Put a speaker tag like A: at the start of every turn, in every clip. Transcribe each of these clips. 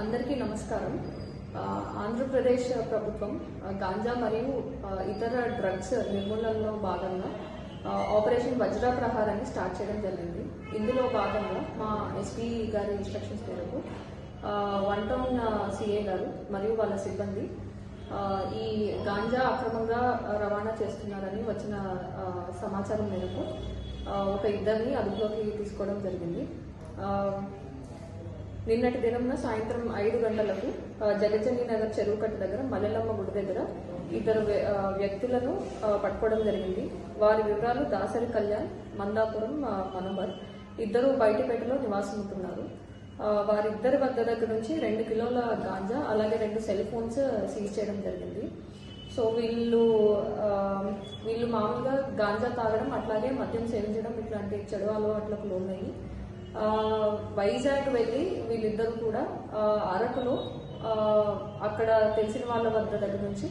A: అందరికీ నమస్కారం. ఆంధ్రప్రదేశ్ ప్రభుత్వం గాంజా మరియు ఇతర డ్రగ్స్ నిర్మూలనలో భాగంగా ఆపరేషన్ వజ్ర ప్రహారాన్ని స్టార్ట్ చేయడం జరిగింది. ఇందులో భాగంగా మా ఎస్పీ గారి ఇన్స్ట్రక్షన్స్ మేరకు 1 టౌన్ సిఏ గారు మరియు వాళ్ళ సిబ్బంది ఈ గాంజా అక్రమంగా రవాణా చేస్తున్నారని వచ్చిన సమాచారం మేరకు ఒక ఇద్దరిని అదుపులోకి తీసుకోవడం జరిగింది. నిన్నటి దినంన సాయంత్రం 5 గంటలకు జగజ్జని నగర్ చెరువు కట్ట దగ్గర మల్లెలమ్మ గుడి దగ్గర ఇద్దరు వ్యక్తులను పట్టుకోవడం జరిగింది. వారి వివరాలు దాసరి కళ్యాణ్, మందాపురం మనోహర్. ఇద్దరు బయటపేటలో నివాసం ఉంటున్నారు. వారిద్దరి వద్ద దగ్గర నుంచి 2 కిలోల గాంజా అలాగే 2 సెల్ ఫోన్స్ సీజ్ చేయడం జరిగింది. సో వీళ్ళు మామూలుగా గాంజా తాగడం అట్లాగే మద్యం సేవించడం ఇట్లాంటి చెడు అలవాట్లకు లోనయ్యి వైజాగ్ వెళ్ళి వీళ్ళిద్దరు కూడా అరకులో అక్కడ తెలిసిన వాళ్ళ వద్ద దగ్గర నుంచి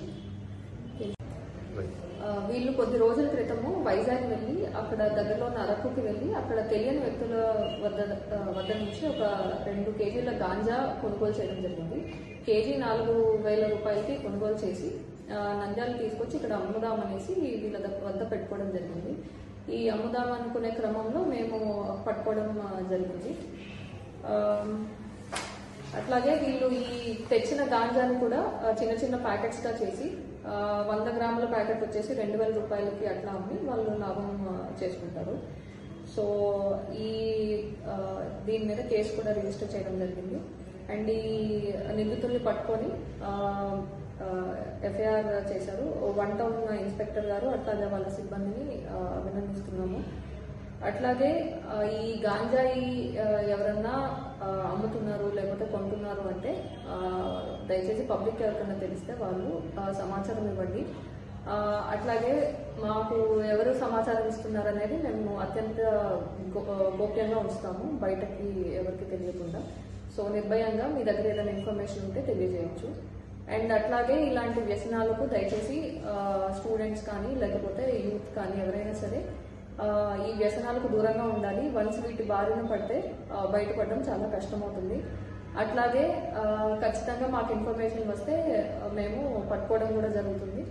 A: వీళ్ళు కొద్ది రోజుల క్రితము వైజాగ్ వెళ్ళి అక్కడ దగ్గరలో ఉన్న అరకుకి వెళ్ళి అక్కడ తెలియని వ్యక్తుల వద్ద నుంచి ఒక 2 కేజీల గాంజా కొనుగోలు చేయడం జరిగింది. కేజీ 4,000 రూపాయలకి కొనుగోలు చేసి నంద్యాల తీసుకొచ్చి ఇక్కడ అమ్ముదామనేసి వీళ్ళ వద్ద పెట్టుకోవడం జరిగింది. ఈ అమ్ముదాం అనుకునే క్రమంలో మేము పట్టుకోవడం జరిగింది. అట్లాగే వీళ్ళు ఈ తెచ్చిన గాంజాని కూడా చిన్న చిన్న ప్యాకెట్స్గా చేసి 100 గ్రాముల ప్యాకెట్ వచ్చేసి 2,000 రూపాయలకి అట్లా అమ్మి వాళ్ళు లాభం చేసుకుంటారు. సో దీని మీద కేసు కూడా రిజిస్టర్ చేయడం జరిగింది. అండ్ ఈ నిందితుల్ని పట్టుకొని ఎఫ్ఐఆర్ చేశారు. 1 టౌన్ ఇన్స్పెక్టర్ గారు అట్లాగే వాళ్ళ సిబ్బందిని అభినందిస్తున్నాము. అట్లాగే ఈ గాంజాయి ఎవరన్నా అమ్ముతున్నారు లేకపోతే కొంటున్నారు అంటే దయచేసి పబ్లిక్ ఎవరికైనా తెలిస్తే వాళ్ళు సమాచారం ఇవ్వండి. అట్లాగే మాకు ఎవరు సమాచారం ఇస్తున్నారు అనేది మేము అత్యంత గోప్యంగా ఉంచుతాము, బయటకి ఎవరికి తెలియకుండా. సో నిర్భయంగా మీ దగ్గర ఏదైనా ఇన్ఫర్మేషన్ ఉంటే తెలియజేయచ్చు. అండ్ అట్లాగే ఇలాంటి వ్యసనాలకు దయచేసి స్టూడెంట్స్ కానీ లేకపోతే యూత్ కానీ ఎవరైనా సరే ఈ వ్యసనాలకు దూరంగా ఉండాలి. వన్స్ వీటి బారిన పడితే బయటపడడం చాలా కష్టమవుతుంది. అట్లాగే ఖచ్చితంగా మాకు ఇన్ఫర్మేషన్ వస్తే మేము పట్టుకోవడం కూడా జరుగుతుంది.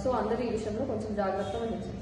A: సో అందరూ ఈ విషయంలో కొంచెం జాగ్రత్త వహించాలి.